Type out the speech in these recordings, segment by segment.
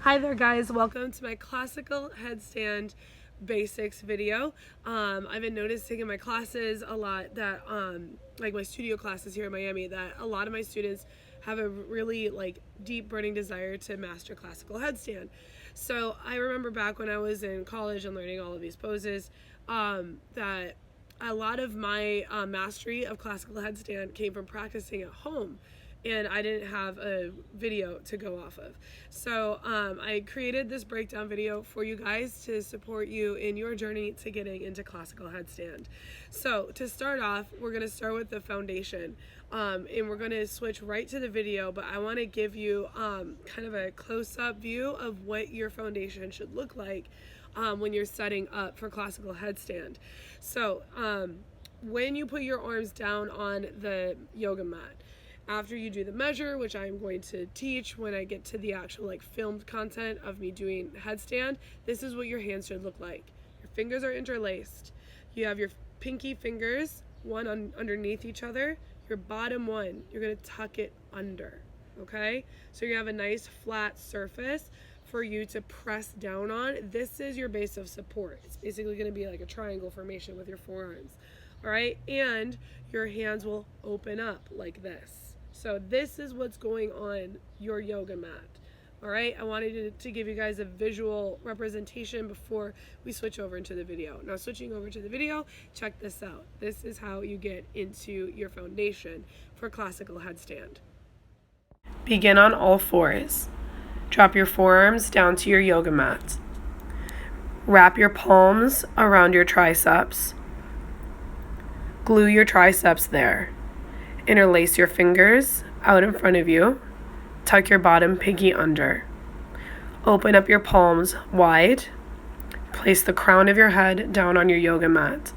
Hi there guys, welcome to my classical headstand basics video. I've been noticing in my classes a lot that like my studio classes here in Miami, that a lot of my students have a really deep burning desire to master classical headstand. So I remember back when I was in college and learning all of these poses, that a lot of my mastery of classical headstand came from practicing at home, and I didn't have a video to go off of. So I created this breakdown video for you guys to support you in your journey to getting into classical headstand. So to start off, we're going to start with the foundation, and we're going to switch right to the video, but I want to give you kind of a close-up view of what your foundation should look like when you're setting up for classical headstand. So when you put your arms down on the yoga mat, after you do the measure, which I'm going to teach when I get to the actual filmed content of me doing headstand, this is what your hands should look like. Your fingers are interlaced. You have your pinky fingers, one underneath each other. Your bottom one, you're going to tuck it under, okay? So you're going to have a nice flat surface for you to press down on. This is your base of support. It's basically going to be like a triangle formation with your forearms, all right? And your hands will open up like this. So this is what's going on your yoga mat. All right, I wanted to give you guys a visual representation before we switch over into the video. Now switching over to the video, check this out. This is how you get into your foundation for classical headstand. Begin on all fours. Drop your forearms down to your yoga mat. Wrap your palms around your triceps. Glue your triceps there. Interlace your fingers out in front of you. Tuck your bottom pinky under. Open up your palms wide. Place the crown of your head down on your yoga mat.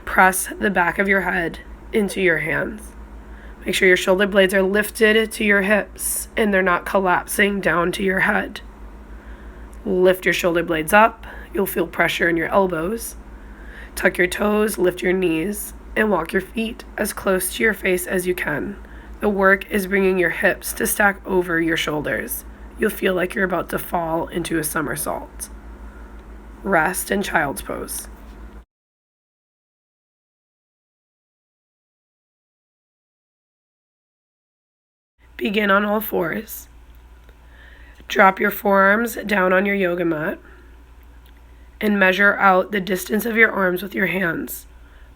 Press the back of your head into your hands. Make sure your shoulder blades are lifted to your hips and they're not collapsing down to your head. Lift your shoulder blades up. You'll feel pressure in your elbows. Tuck your toes, lift your knees, and walk your feet as close to your face as you can. The work is bringing your hips to stack over your shoulders. You'll feel like you're about to fall into a somersault. Rest in child's pose. Begin on all fours. Drop your forearms down on your yoga mat and measure out the distance of your arms with your hands.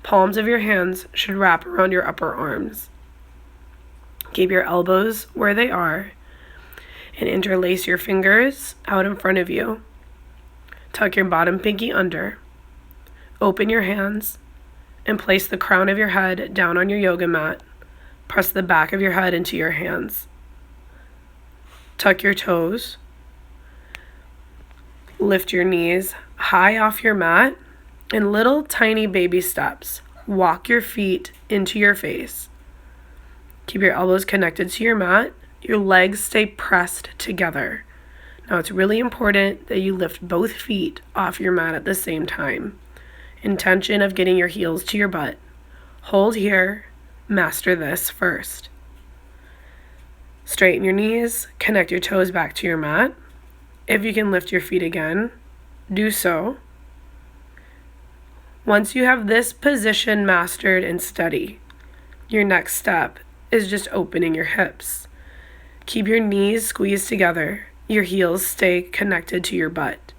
Palms of your hands should wrap around your upper arms. Keep your elbows where they are and interlace your fingers out in front of you. Tuck your bottom pinky under. Open your hands and place the crown of your head down on your yoga mat. Press the back of your head into your hands. Tuck your toes. Lift your knees high off your mat. In little tiny baby steps, walk your feet into your face. Keep your elbows connected to your mat. Your legs stay pressed together. Now it's really important that you lift both feet off your mat at the same time. Intention of getting your heels to your butt. Hold here. Master this first. Straighten your knees. Connect your toes back to your mat. If you can lift your feet again, do so. Once you have this position mastered and steady, your next step is just opening your hips. Keep your knees squeezed together. Your heels stay connected to your butt.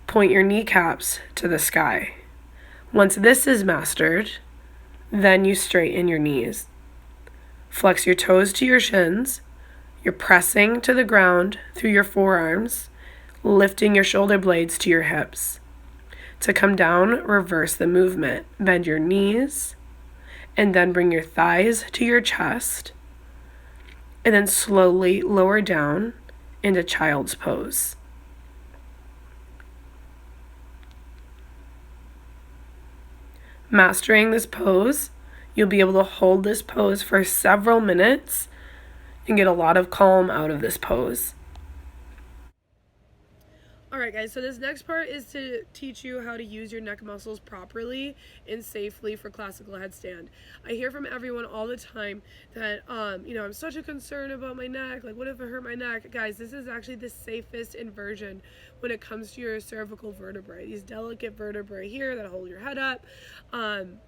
Point your kneecaps to the sky. Once this is mastered, then you straighten your knees. Flex your toes to your shins. You're pressing to the ground through your forearms, lifting your shoulder blades to your hips. To come down, reverse the movement. Bend your knees, and then bring your thighs to your chest, and then slowly lower down into child's pose. Mastering this pose, you'll be able to hold this pose for several minutes and get a lot of calm out of this pose. Alright guys, so this next part is to teach you how to use your neck muscles properly and safely for classical headstand. I hear from everyone all the time that, I'm such a concern about my neck, like what if I hurt my neck? Guys, this is actually the safest inversion when it comes to your cervical vertebrae, these delicate vertebrae here that hold your head up.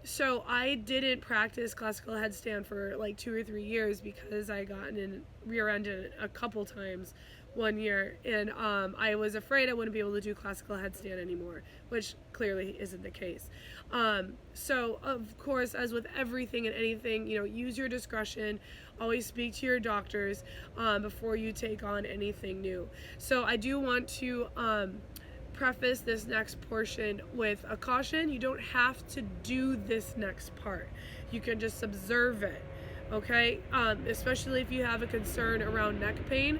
So I didn't practice classical headstand for like 2 or 3 years because I got rear-ended a couple times one year, and I was afraid I wouldn't be able to do classical headstand anymore, which clearly isn't the case. So of course, as with everything and anything, use your discretion. Always speak to your doctors before you take on anything new. So I do want to preface this next portion with a caution. You don't have to do this next part. You can just observe it. Okay, especially if you have a concern around neck pain.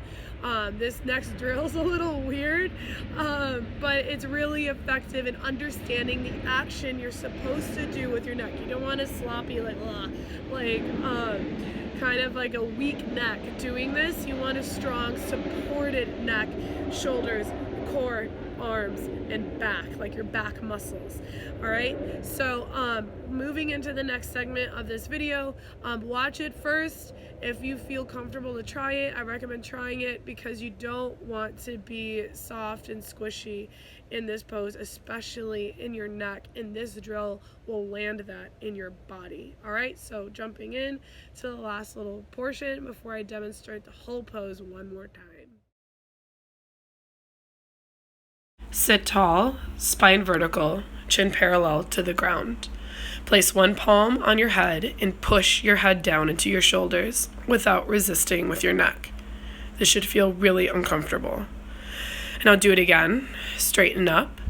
This next drill is a little weird, but it's really effective in understanding the action you're supposed to do with your neck. You don't want a sloppy, kind of like a weak neck doing this. You want a strong, supported neck, shoulders, core, arms, and back, like your back muscles. All right, so moving into the next segment of this video, watch it first. If you feel comfortable to try it, I recommend trying it because you don't want to be soft and squishy in this pose, especially in your neck, and this drill will land that in your body. All right, so jumping in to the last little portion before I demonstrate the whole pose one more time. Sit tall, spine vertical, chin parallel to the ground. Place one palm on your head and push your head down into your shoulders without resisting with your neck. This should feel really uncomfortable. And I'll do it again. Straighten up,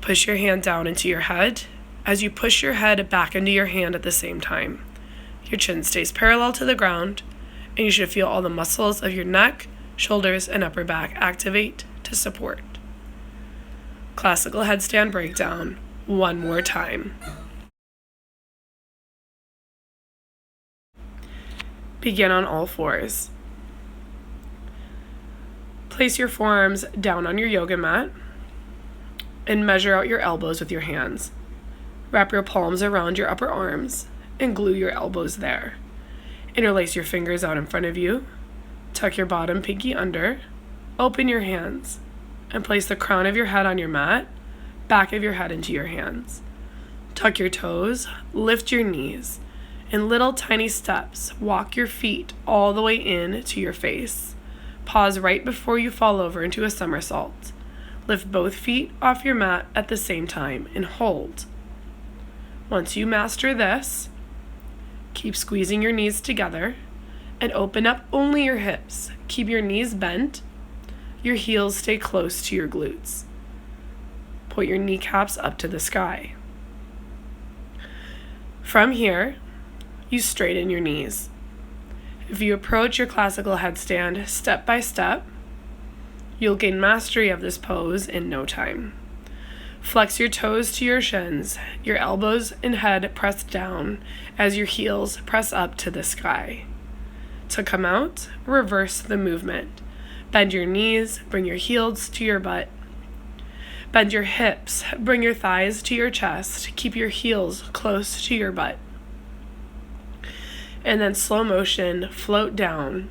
push your hand down into your head as you push your head back into your hand at the same time. Your chin stays parallel to the ground, and you should feel all the muscles of your neck, shoulders, and upper back activate to support. Classical headstand breakdown, one more time. Begin on all fours. Place your forearms down on your yoga mat and measure out your elbows with your hands. Wrap your palms around your upper arms and glue your elbows there. Interlace your fingers out in front of you. Tuck your bottom pinky under. Open your hands and place the crown of your head on your mat, back of your head into your hands. Tuck your toes, lift your knees. In little tiny steps, walk your feet all the way in to your face. Pause right before you fall over into a somersault. Lift both feet off your mat at the same time and hold. Once you master this, keep squeezing your knees together and open up only your hips. Keep your knees bent. Your heels stay close to your glutes. Put your kneecaps up to the sky. From here, you straighten your knees. If you approach your classical headstand step by step, you'll gain mastery of this pose in no time. Flex your toes to your shins, your elbows and head press down as your heels press up to the sky. To come out, reverse the movement. Bend your knees, bring your heels to your butt. Bend your hips, bring your thighs to your chest, keep your heels close to your butt. And then slow motion, float down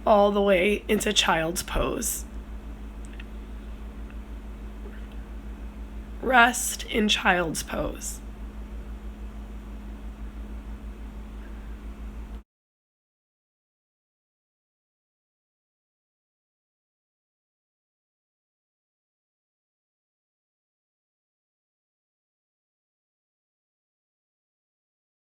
all the way into child's pose. Rest in child's pose.